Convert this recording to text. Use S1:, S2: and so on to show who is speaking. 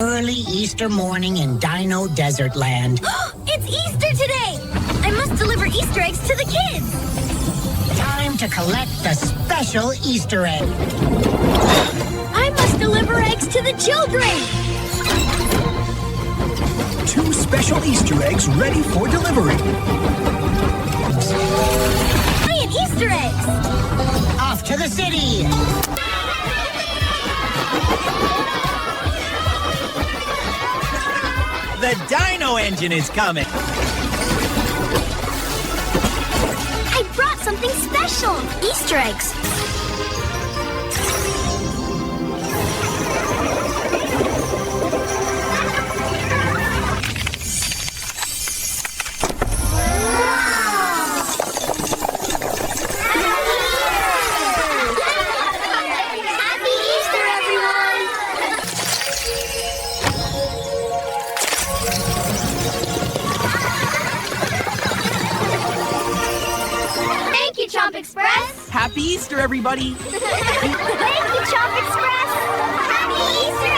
S1: Early Easter morning in Dino Desert Land.
S2: It's Easter today! I must deliver Easter eggs to the kids!
S1: Time to collect the special Easter egg.
S2: I must deliver eggs to the children!
S3: 2 special Easter eggs ready for delivery.
S2: Giant Easter eggs!
S1: Off to the city!
S4: The Dino engine is coming!
S2: I brought something special! Easter eggs! Happy Easter, everyone! Thank you, Chomp Express!
S4: Happy Easter, everybody!
S2: Thank you, Chomp Express! Happy Easter,